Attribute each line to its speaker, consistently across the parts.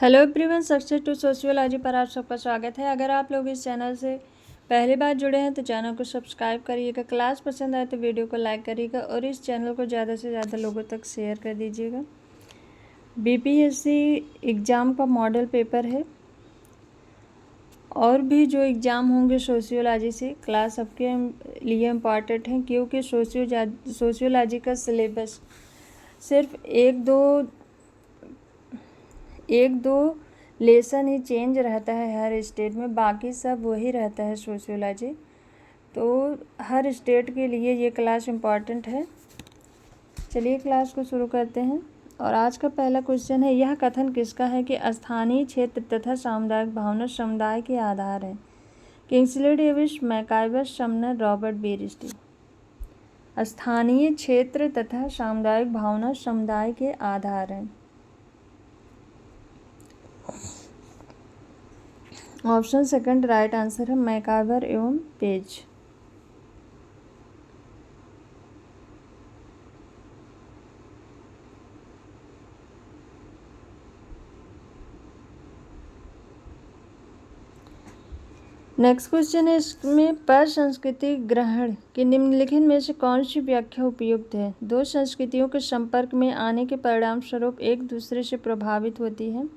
Speaker 1: Hello everyone, success to sociology पर आप सबका स्वागत है। अगर आप लोग इस चैनल से पहली बार जुड़े हैं तो चैनल को सब्सक्राइब करिएगा, क्लास पसंद आए तो वीडियो को लाइक करिएगा और इस चैनल को ज़्यादा से ज़्यादा लोगों तक शेयर कर दीजिएगा। बीपीएससी एग्ज़ाम का मॉडल पेपर है और भी जो एग्ज़ाम होंगे सोशियोलॉजी से क्लास सबके लिए इम्पॉर्टेंट हैं, क्योंकि सोशियोलॉजी का सिलेबस सिर्फ एक दो लेसन ही चेंज रहता है हर स्टेट में, बाकी सब वही रहता है सोशियोलॉजी। तो हर स्टेट के लिए ये क्लास इम्पॉर्टेंट है। चलिए क्लास को शुरू करते हैं। और आज का पहला क्वेश्चन है, यह कथन किसका है कि स्थानीय क्षेत्र तथा सामुदायिक भावना समुदाय के आधार है? Kingsley Davis, MacIver, Sumner, Robert Bairstow. स्थानीय क्षेत्र तथा सामुदायिक भावना समुदाय के आधार हैं। ऑप्शन सेकंड राइट आंसर है, मैकाइवर एवं पेज। नेक्स्ट क्वेश्चन है, इसमें पर संस्कृति ग्रहण की निम्नलिखित में से कौन सी व्याख्या उपयुक्त है? दो संस्कृतियों के संपर्क में आने के परिणाम स्वरूप एक दूसरे से प्रभावित होती है।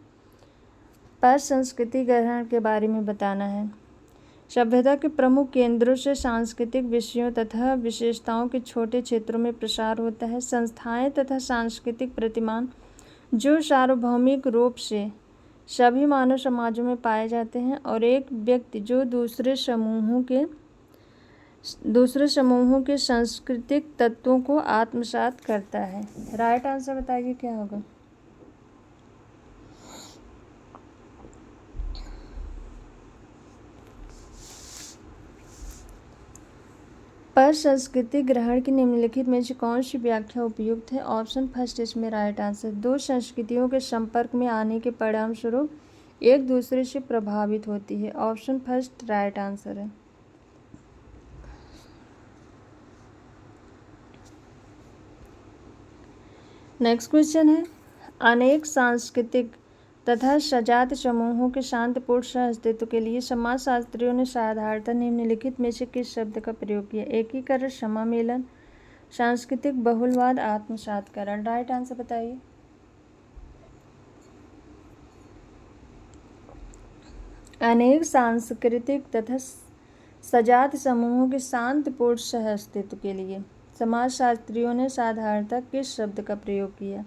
Speaker 1: पर संस्कृति ग्रहण के बारे में बताना है। सभ्यता के प्रमुख केंद्रों से सांस्कृतिक विषयों तथा विशेषताओं के छोटे क्षेत्रों में प्रसार होता है। संस्थाएं तथा सांस्कृतिक प्रतिमान जो सार्वभौमिक रूप से सभी मानव समाजों में पाए जाते हैं और एक व्यक्ति जो दूसरे समूहों के सांस्कृतिक तत्वों को आत्मसात करता है। राइट आंसर बताइए क्या होगा? पर संस्कृति ग्रहण की निम्नलिखित में से कौन सी व्याख्या उपयुक्त है? ऑप्शन फर्स्ट इसमें राइट आंसर, दो संस्कृतियों के संपर्क में आने के परिणाम स्वरूप एक दूसरे से प्रभावित होती है। ऑप्शन फर्स्ट राइट आंसर है। नेक्स्ट क्वेश्चन है, अनेक सांस्कृतिक तथा सजात समूहों के शांतिपूर्ण सहअस्तित्व के लिए समाजशास्त्रियों ने साधारणतः निम्नलिखित में से किस शब्द का प्रयोग किया? एकीकरण, समामेलन, सांस्कृतिक बहुलवाद, आत्मसातकरण। राइट आंसर बताइए। अनेक सांस्कृतिक तथा सजात समूहों के शांतिपूर्ण सहअस्तित्व के लिए समाजशास्त्रियों ने साधारणतः किस शब्द का प्रयोग किया?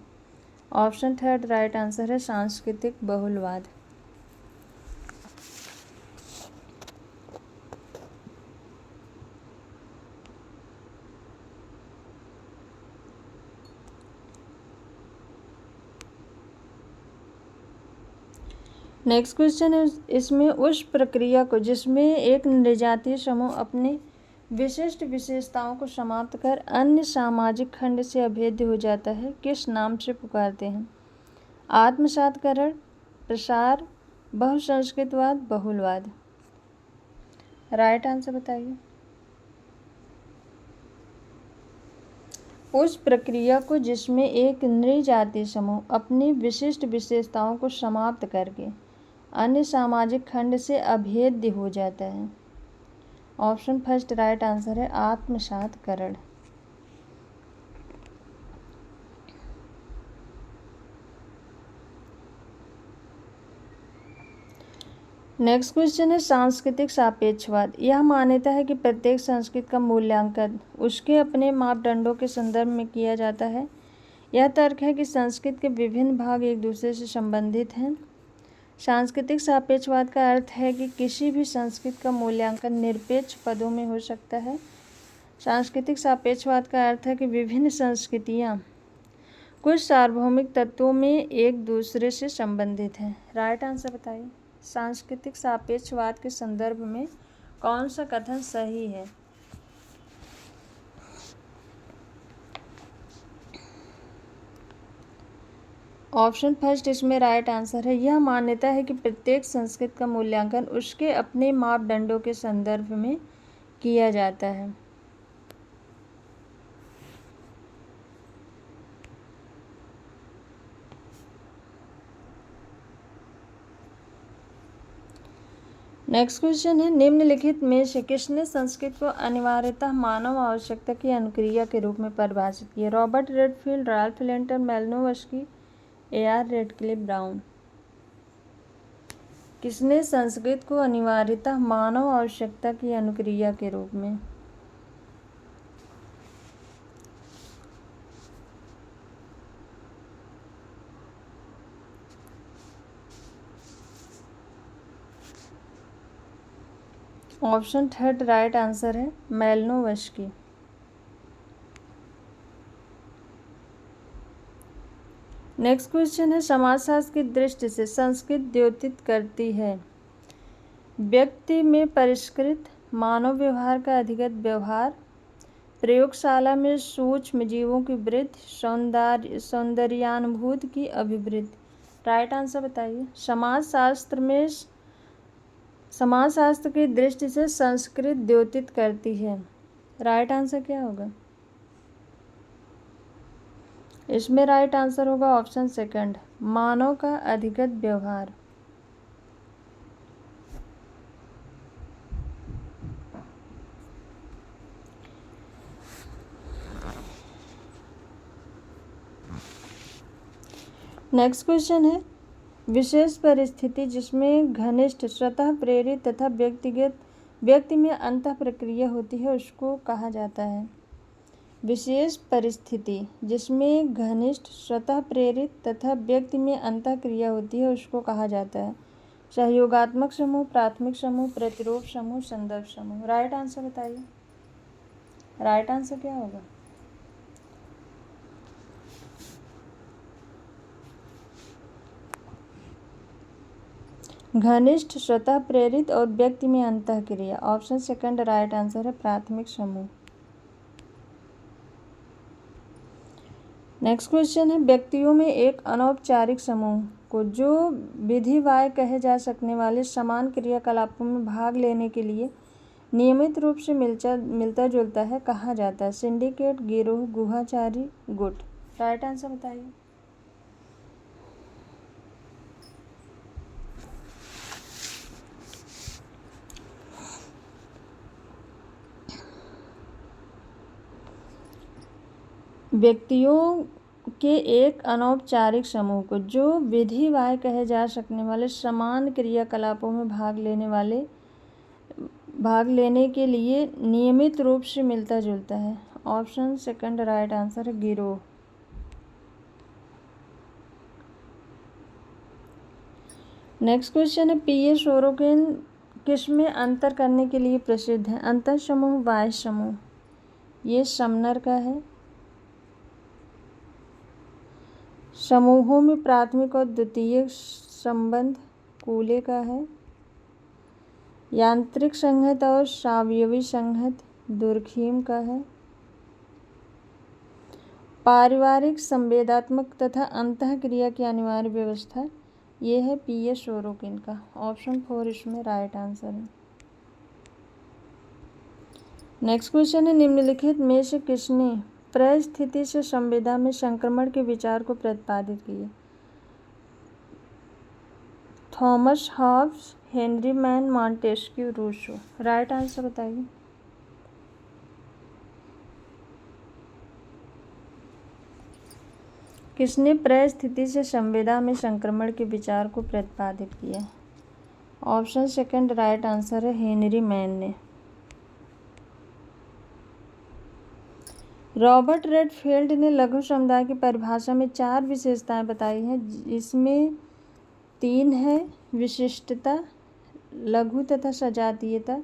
Speaker 1: ऑप्शन थर्ड राइट आंसर है, सांस्कृतिक बहुलवाद। नेक्स्ट क्वेश्चन है, इसमें उस प्रक्रिया को जिसमें एक नृजातीय समूह अपनी विशिष्ट विशेषताओं को समाप्त कर अन्य सामाजिक खंड से अभेद्य हो जाता है, किस नाम से पुकारते हैं? आत्मसातकरण, प्रसार, बहुसंस्कृतवाद, बहुलवाद। राइट आंसर बताइए। उस प्रक्रिया को जिसमें एक नृजातीय समूह अपनी विशिष्ट विशेषताओं को समाप्त करके अन्य सामाजिक खंड से अभेद्य हो जाता है। ऑप्शन फर्स्ट राइट आंसर है, आत्मसातकरण। नेक्स्ट क्वेश्चन है, सांस्कृतिक सापेक्षवाद। यह मान्यता है कि प्रत्येक संस्कृति का मूल्यांकन उसके अपने मापदंडों के संदर्भ में किया जाता है। यह तर्क है कि संस्कृति के विभिन्न भाग एक दूसरे से संबंधित हैं। सांस्कृतिक सापेक्षवाद का अर्थ है कि किसी भी संस्कृति का मूल्यांकन निरपेक्ष पदों में हो सकता है। सांस्कृतिक सापेक्षवाद का अर्थ है कि विभिन्न संस्कृतियाँ कुछ सार्वभौमिक तत्वों में एक दूसरे से संबंधित हैं। राइट आंसर बताइए। सांस्कृतिक सापेक्षवाद के संदर्भ में कौन सा कथन सही है? ऑप्शन फर्स्ट इसमें राइट आंसर है। यह मान्यता है कि प्रत्येक संस्कृति का मूल्यांकन उसके अपने मापदंडों के संदर्भ में किया जाता है। नेक्स्ट क्वेश्चन है, निम्नलिखित में से किसने संस्कृत को अनिवार्यतः मानव आवश्यकता की अनुक्रिया के रूप में परिभाषित किया? Robert Redfield, Ralph Linton, Malinowski, A R. Radcliffe Brown. किसने संस्कृत को अनिवार्यतः मानव आवश्यकता की अनुक्रिया के रूप में? ऑप्शन थर्ड राइट आंसर है, मेलिनोवस्की। नेक्स्ट क्वेश्चन है, समाजशास्त्र की दृष्टि से संस्कृत द्योतित करती है व्यक्ति में परिष्कृत मानव व्यवहार का अधिगत व्यवहार, प्रयोगशाला में सूक्ष्म जीवों की वृद्धि, सौंदर्यानुभूति की अभिवृद्धि। राइट आंसर बताइए। समाजशास्त्र की दृष्टि से संस्कृत द्योतित करती है। राइट आंसर क्या होगा? इसमें राइट आंसर होगा ऑप्शन सेकंड, मानव का अधिगत व्यवहार। नेक्स्ट क्वेश्चन है, विशेष परिस्थिति जिसमें घनिष्ठ स्वतः प्रेरित तथा व्यक्ति में अंतः प्रक्रिया होती है उसको कहा जाता है? विशेष परिस्थिति जिसमें घनिष्ठ स्वतः प्रेरित तथा व्यक्ति में अंतः क्रिया होती है उसको कहा जाता है? सहयोगात्मक समूह, प्राथमिक समूह, प्रतिरूप समूह, संदर्भ समूह। राइट आंसर बताइए। राइट आंसर क्या होगा? घनिष्ठ स्वतः प्रेरित और व्यक्ति में अंतः क्रिया। ऑप्शन सेकंड राइट आंसर है, प्राथमिक समूह। नेक्स्ट क्वेश्चन है, व्यक्तियों में एक अनौपचारिक समूह को जो विधिवाय कहे जा सकने वाले समान क्रियाकलापों में भाग लेने के लिए नियमित रूप से मिलता जुलता है कहा जाता है? सिंडिकेट, गिरोह, गुहाचारी, गुट। राइट आंसर बताइए। व्यक्तियों के एक अनौपचारिक समूह को जो विधिवाय कहे जा सकने वाले समान क्रियाकलापों में भाग लेने के लिए नियमित रूप से मिलता जुलता है। ऑप्शन सेकंड राइट आंसर है, गिरोह। नेक्स्ट क्वेश्चन है, पी.ए. सोरोकिन किस में अंतर करने के लिए प्रसिद्ध है? अंतः समूह, बाह्य समूह। ये समनर का है। समूहों में प्राथमिक और द्वितीयक संबंध कूले का है। यांत्रिक संहत और सावयवी संहत दुर्खीम का है। पारिवारिक, संवेदात्मक तथा अंतःक्रिया की अनिवार्य व्यवस्था, ये है पी.ए. सोरोकिन का। ऑप्शन 4 इसमें राइट आंसर है। नेक्स्ट क्वेश्चन है, निम्नलिखित में से किसने परिस्थिति से संवेदा में संक्रमण के विचार को प्रतिपादित किया? Thomas Hobbes, Henry Maine, Montesquieu, Rousseau. Right answer बताइए। किसने परिस्थिति से संवेदा में संक्रमण के विचार को प्रतिपादित किया? ऑप्शन सेकंड राइट आंसर है, हेनरी मैन ने। रॉबर्ट रेडफील्ड ने लघु समुदाय की परिभाषा में 4 विशेषताएं बताई हैं, जिसमें 3 है विशिष्टता, लघु तथा सजातीयता,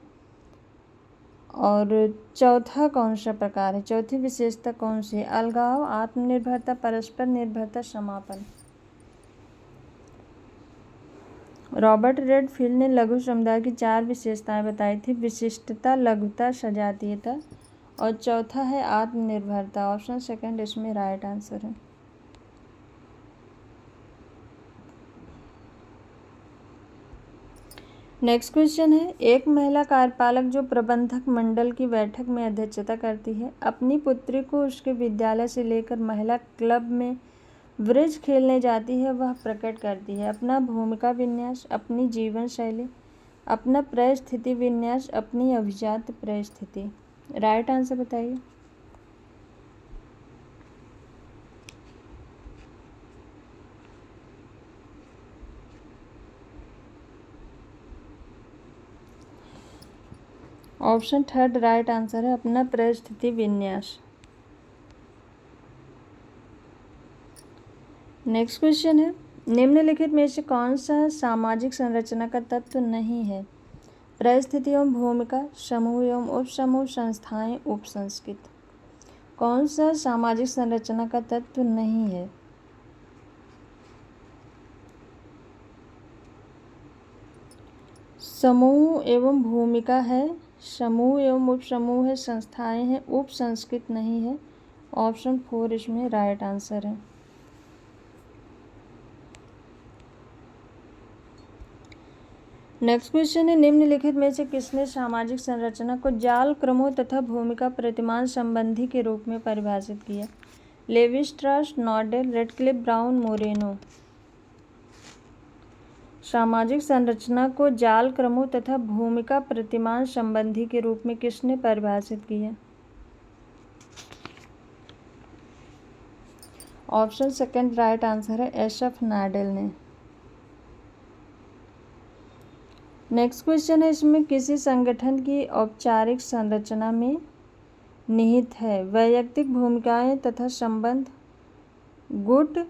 Speaker 1: और चौथा कौन सा प्रकार है? चौथी विशेषता कौन सी है? अलगाव, आत्मनिर्भरता, परस्पर निर्भरता, समापन। रॉबर्ट रेडफील्ड ने लघु समुदाय की 4 विशेषताएं बताई थी, विशिष्टता, लघुता, सजातीयता और चौथा है आत्मनिर्भरता। ऑप्शन सेकंड इसमें राइट आंसर है। नेक्स्ट क्वेश्चन है, एक महिला कार्यपालक जो प्रबंधक मंडल की बैठक में अध्यक्षता करती है अपनी पुत्री को उसके विद्यालय से लेकर महिला क्लब में ब्रिज खेलने जाती है, वह प्रकट करती है अपना भूमिका विन्यास, अपनी जीवन शैली, अपना परिस्थिति विन्यास, अपनी अभिजात परिस्थिति। राइट आंसर बताइए। ऑप्शन थर्ड राइट आंसर है, अपना परिस्थिति विन्यास। नेक्स्ट क्वेश्चन है, निम्नलिखित में से कौन सा सामाजिक संरचना का तत्व नहीं है? परिस्थिति एवं भूमिका, समूह एवं उपसमूह, संस्थाएं, उपसंस्कृत। कौन सा सामाजिक संरचना का तत्व नहीं है? समूह एवं भूमिका है, समूह एवं उपसमूह है, संस्थाएं हैं, उप संस्कृत नहीं है। ऑप्शन 4 इसमें राइट आंसर है। नेक्स्ट क्वेश्चन है, निम्नलिखित में से किसने सामाजिक संरचना को जाल क्रमों तथा भूमिका प्रतिमान संबंधी के रूप में परिभाषित किया? Levi Strauss, Nadel, Radcliffe, Brown, Moreno. सामाजिक संरचना को जाल क्रमों तथा भूमिका प्रतिमान संबंधी के रूप में किसने परिभाषित किया? ऑप्शन सेकंड राइट आंसर है, एशफ नॉडेल ने। नेक्स्ट क्वेश्चन है, इसमें किसी संगठन की औपचारिक संरचना में निहित है वैयक्तिक भूमिकाएं तथा संबंध, गुट,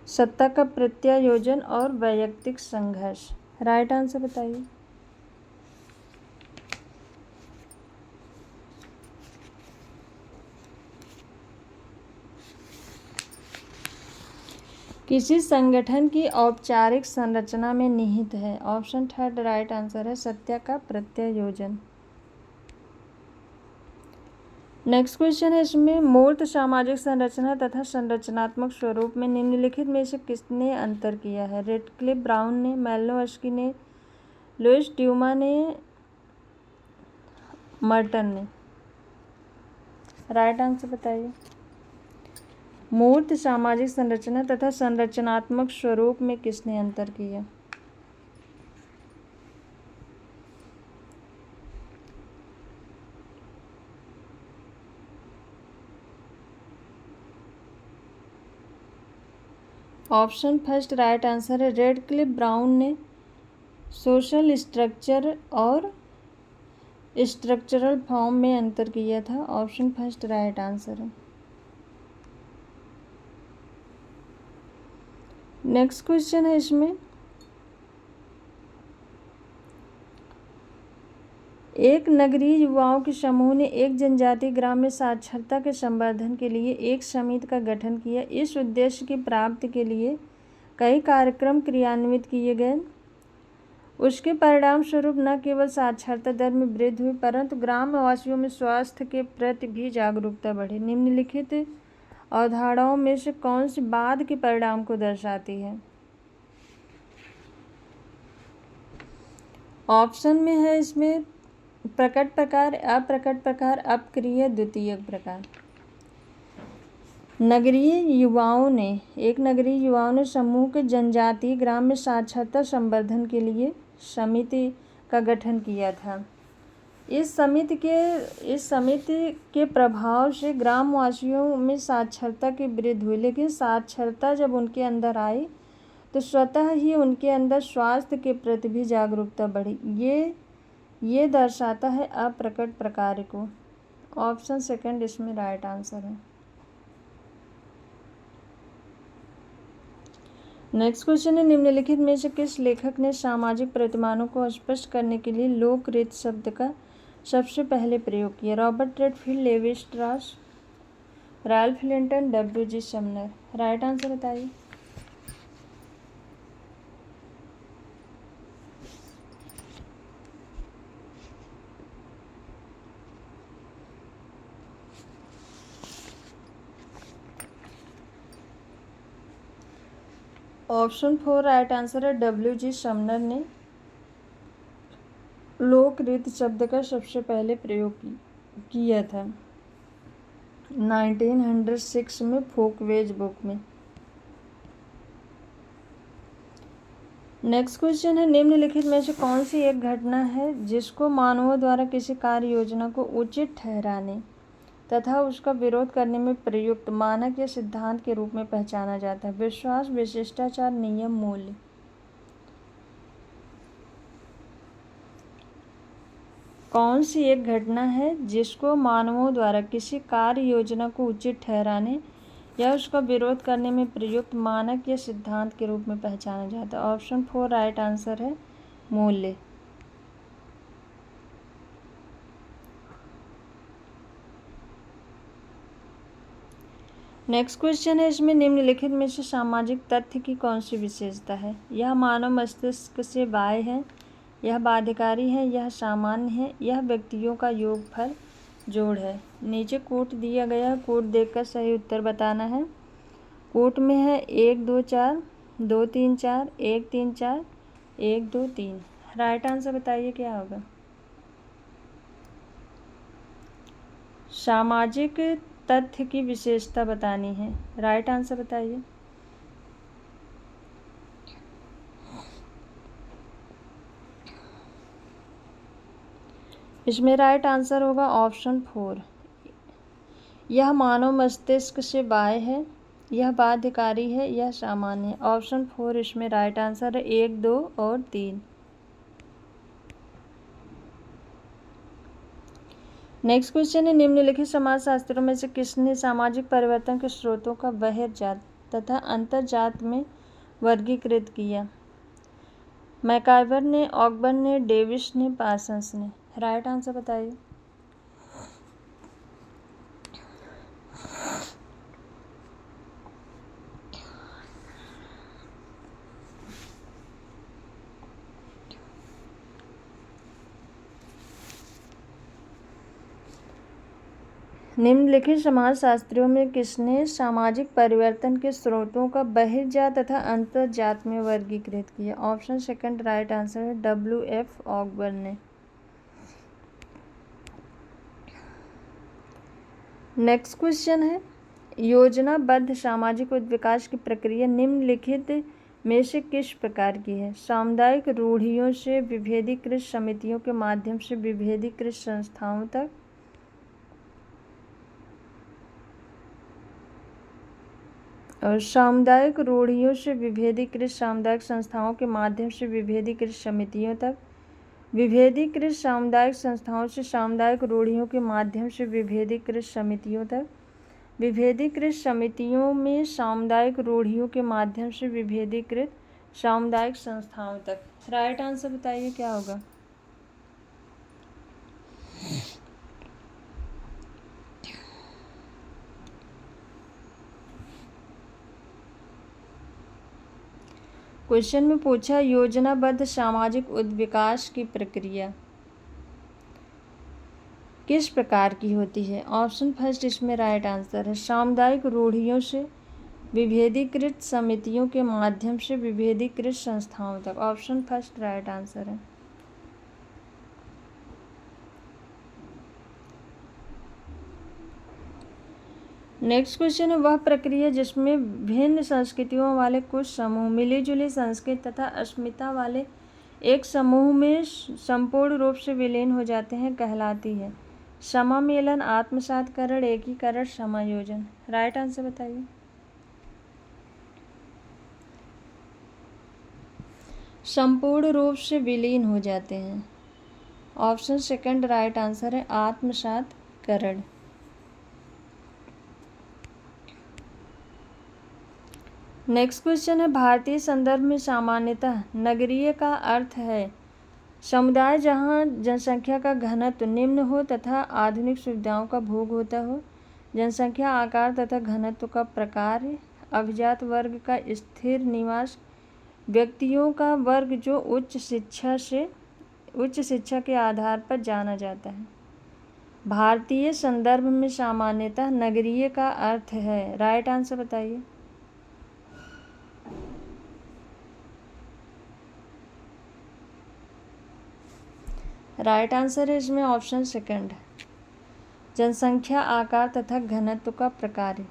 Speaker 1: सत्ता का प्रत्यायोजन और वैयक्तिक संघर्ष। राइट आंसर बताइए। किसी संगठन की औपचारिक संरचना में निहित है, ऑप्शन थर्ड राइट आंसर है, सत्ता का प्रत्यायोजन। नेक्स्ट क्वेश्चन है, इसमें मूर्त सामाजिक संरचना तथा संरचनात्मक स्वरूप में निम्नलिखित में से किसने अंतर किया है? रेडक्लिफ, ब्राउन ने, मैलिनोव्स्की ने, लुईस ड्यूमा ने, मर्टन ने। राइट आंसर बताइए। मूर्त सामाजिक संरचना तथा संरचनात्मक स्वरूप में किसने अंतर किया? ऑप्शन फर्स्ट राइट आंसर है, रेडक्लिफ, ब्राउन ने सोशल स्ट्रक्चर और स्ट्रक्चरल फॉर्म में अंतर किया था। ऑप्शन फर्स्ट राइट आंसर है। नेक्स्ट क्वेश्चन है, इसमें एक नगरीय युवाओं के समूह ने एक जनजातीय ग्राम में साक्षरता के संवर्धन के लिए एक समिति का गठन किया। इस उद्देश्य की प्राप्ति के लिए कई कार्यक्रम क्रियान्वित किए गए। उसके परिणाम स्वरूप न केवल साक्षरता दर में वृद्धि हुई, परंतु ग्राम वासियों में स्वास्थ्य के प्रति भी जागरूकता बढ़ी। निम्नलिखित अवधारणाओं में से कौन सी बाद के परिणाम को दर्शाती है? ऑप्शन में है इसमें प्रकट प्रकार, अप्रकट प्रकार, अपक्रिय, द्वितीयक प्रकार। एक नगरीय युवाओं ने समूह के जनजातीय ग्राम में साक्षरता संवर्धन के लिए समिति का गठन किया था। इस समिति के प्रभाव से ग्रामवासियों में साक्षरता की वृद्धि हुई, लेकिन साक्षरता जब उनके अंदर आई तो स्वतः ही उनके अंदर स्वास्थ्य के प्रति भी जागरूकता बढ़ी। ये दर्शाता है अप्रकट प्रकार को। ऑप्शन सेकंड इसमें राइट आंसर है। नेक्स्ट क्वेश्चन है, निम्नलिखित में से किस लेखक ने सामाजिक प्रतिमानों को स्पष्ट करने के लिए लोकरीत शब्द का सबसे पहले प्रयोग किया? Robert Redfield, Levi Strauss, Ralph Linton, W G. Sumner. Right answer बताइए। ऑप्शन 4 राइट आंसर है, डब्ल्यू.जी. समनर ने लोकरीत शब्द का सबसे पहले प्रयोग किया था 1906 में फोकवेज बुक में। नेक्स्ट क्वेश्चन है, निम्नलिखित में से कौन सी एक घटना है जिसको मानवों द्वारा किसी कार्य योजना को उचित ठहराने तथा उसका विरोध करने में प्रयुक्त मानक या सिद्धांत के रूप में पहचाना जाता है? विश्वास, विशिष्टाचार, नियम, मूल्य। कौन सी एक घटना है जिसको मानवों द्वारा किसी कार्य योजना को उचित ठहराने या उसका विरोध करने में प्रयुक्त मानक या सिद्धांत के रूप में पहचाना जाता है? ऑप्शन 4 राइट आंसर है, मूल्य। नेक्स्ट क्वेश्चन है, इसमें निम्नलिखित में से सामाजिक तथ्य की कौन सी विशेषता है? यह मानव मस्तिष्क से बाह्य है, यह बाध्यकारी है, यह सामान्य है, यह व्यक्तियों का योगफल जोड़ है। नीचे कोट दिया गया है, कोट देखकर सही उत्तर बताना है। कोट में है 1 2 4 2 3 4 1 3 4 1 2 3। राइट आंसर बताइए क्या होगा? सामाजिक तथ्य की विशेषता बतानी है। राइट आंसर बताइए। इसमें राइट आंसर होगा ऑप्शन 4। यह मानव मस्तिष्क से बाह्य है, यह बाध्यकारी है, यह सामान्य है। ऑप्शन 4 इसमें राइट आंसर है, 1 2 और 3। नेक्स्ट क्वेश्चन है, निम्नलिखित समाजशास्त्रों में से किसने सामाजिक परिवर्तन के स्रोतों का बहिर्जात तथा अंतर्जात में वर्गीकृत किया? मैकाइवर ने, ऑकबर्न ने, डेविस ने, पार्सन्स ने। राइट आंसर बताइए। निम्नलिखित समाजशास्त्रियों में किसने सामाजिक परिवर्तन के स्रोतों का बहिर्जात तथा अंतर्जात में वर्गीकृत किया? ऑप्शन 2 राइट आंसर है, WF ऑकबर्न ने। नेक्स्ट क्वेश्चन है, योजनाबद्ध सामाजिक विकास की प्रक्रिया निम्नलिखित में से किस प्रकार की है? सामुदायिक रूढ़ियों से विभेदीकृत समितियों के माध्यम से विभेदीकृत संस्थाओं तक, और सामुदायिक रूढ़ियों से विभेदीकृत सामुदायिक संस्थाओं के माध्यम से विभेदीकृत समितियों तक, विभेदीकृत सामुदायिक संस्थाओं से सामुदायिक रूढ़ियों के माध्यम से विभेदीकृत समितियों तक, विभेदीकृत समितियों में सामुदायिक रूढ़ियों के माध्यम से विभेदीकृत सामुदायिक संस्थाओं तक। राइट आंसर बताइए क्या होगा? क्वेश्चन में पूछा योजनाबद्ध सामाजिक विकास की प्रक्रिया किस प्रकार की होती है? ऑप्शन 1 इसमें राइट आंसर है, सामुदायिक रूढ़ियों से विभेदीकृत समितियों के माध्यम से विभेदीकृत संस्थाओं तक। ऑप्शन 1 राइट आंसर है। नेक्स्ट क्वेश्चन है, वह प्रक्रिया जिसमें भिन्न संस्कृतियों वाले कुछ समूह मिलीजुली संस्कृति तथा अस्मिता वाले एक समूह में संपूर्ण रूप से विलीन हो जाते हैं कहलाती है? समामेलन, आत्मसातकरण, एकीकरण, समायोजन। राइट आंसर बताइए। संपूर्ण रूप से विलीन हो जाते हैं। ऑप्शन 2 राइट आंसर है, आत्मसातकरण। नेक्स्ट क्वेश्चन है, भारतीय संदर्भ में सामान्यतः नगरीय का अर्थ है समुदाय जहाँ जनसंख्या का घनत्व निम्न हो तथा आधुनिक सुविधाओं का भोग होता हो, जनसंख्या आकार तथा घनत्व का प्रकार, अभिजात वर्ग का स्थिर निवास, व्यक्तियों का वर्ग जो उच्च शिक्षा के आधार पर जाना जाता है। भारतीय संदर्भ में सामान्यतः नगरीय का अर्थ है। राइट आंसर बताइए। राइट आंसर है इसमें ऑप्शन 2 जनसंख्या आकार तथा घनत्व का प्रकार।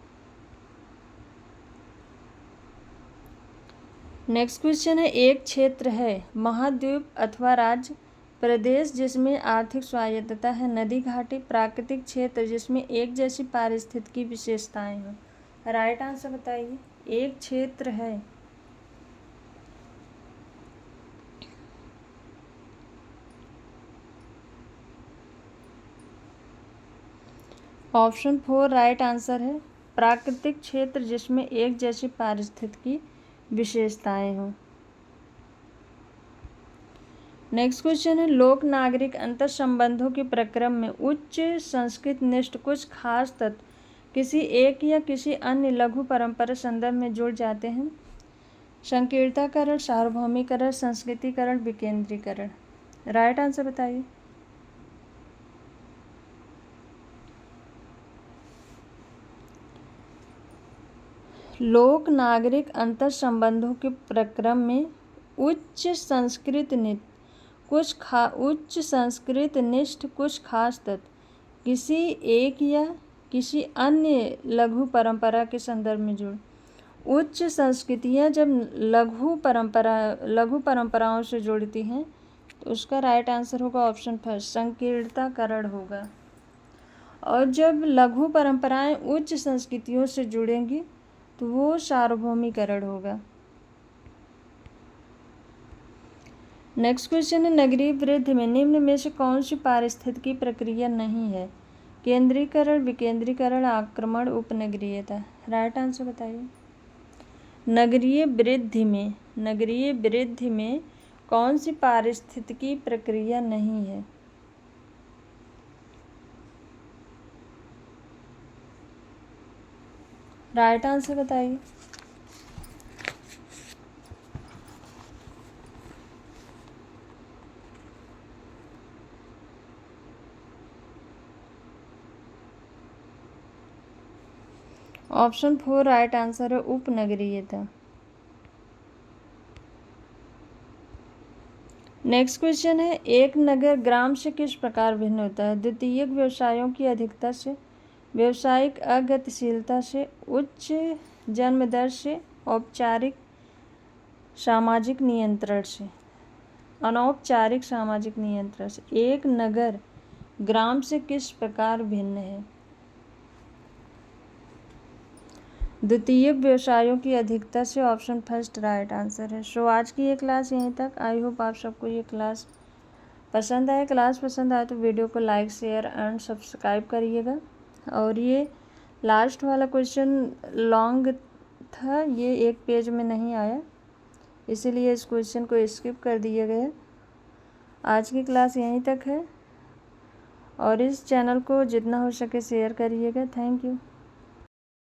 Speaker 1: नेक्स्ट क्वेश्चन है, एक क्षेत्र है, महाद्वीप अथवा राज्य, प्रदेश जिसमें आर्थिक स्वायत्तता है, नदी घाटी, प्राकृतिक क्षेत्र जिसमें एक जैसी पारिस्थितिकी विशेषताएं हों। राइट आंसर बताइए। एक क्षेत्र है। ऑप्शन 4 राइट आंसर है। प्राकृतिक क्षेत्र जिसमें एक जैसी पारिस्थितिकी विशेषताएं हों। नेक्स्ट क्वेश्चन है, लोक नागरिक अंतर संबंधों के प्रक्रम में उच्च संस्कृत निष्ठ कुछ खास तत्व किसी एक या किसी अन्य लघु परंपरा संदर्भ में जुड़ जाते हैं। संकीर्णताकरण, सार्वभौमिकरण, संस्कृतिकरण, विकेंद्रीकरण। राइट आंसर बताइए। लोक नागरिक अंतर संबंधों के प्रक्रम में उच्च संस्कृत निष्ठ कुछ खास तत्व किसी एक या किसी अन्य लघु परंपरा के संदर्भ में जुड़। उच्च संस्कृतियाँ जब लघु परंपराओं से जुड़ती हैं तो उसका राइट आंसर होगा ऑप्शन फर्स्ट, संकीर्णताकरण होगा। और जब लघु परंपराएं उच्च संस्कृतियों से जुड़ेंगी तो वो सार्वभौमिकरण होगा। नेक्स्ट क्वेश्चन है, नगरीय वृद्धि में निम्न में से कौन सी पारिस्थितिकी प्रक्रिया नहीं है। केंद्रीकरण, विकेंद्रीकरण, आक्रमण, उपनगरीयता। राइट आंसर बताइए। नगरीय वृद्धि में कौन सी पारिस्थितिकी प्रक्रिया नहीं है। राइट आंसर बताइए। ऑप्शन 4 राइट आंसर है, उपनगरीयता। नेक्स्ट क्वेश्चन है, एक नगर ग्राम से किस प्रकार भिन्न होता है। द्वितीयक व्यवसायों की अधिकता से, व्यावसायिक अगतिशीलता से, उच्च जन्म दर से, औपचारिक सामाजिक नियंत्रण से। अनौपचारिक सामाजिक नियंत्रण से। एक नगर ग्राम से किस प्रकार भिन्न है। द्वितीयक व्यवसायों की अधिकता से। ऑप्शन फर्स्ट राइट आंसर है। सो आज की ये क्लास यहीं तक। आई होप आप सबको ये क्लास पसंद आए। क्लास पसंद आए तो वीडियो को लाइक, शेयर एंड सब्सक्राइब करिएगा। और ये लास्ट वाला क्वेश्चन लॉन्ग था, ये एक पेज में नहीं आया, इसीलिए इस क्वेश्चन को स्किप कर दिया गया। आज की क्लास यहीं तक है और इस चैनल को जितना हो सके शेयर करिएगा। Thank you.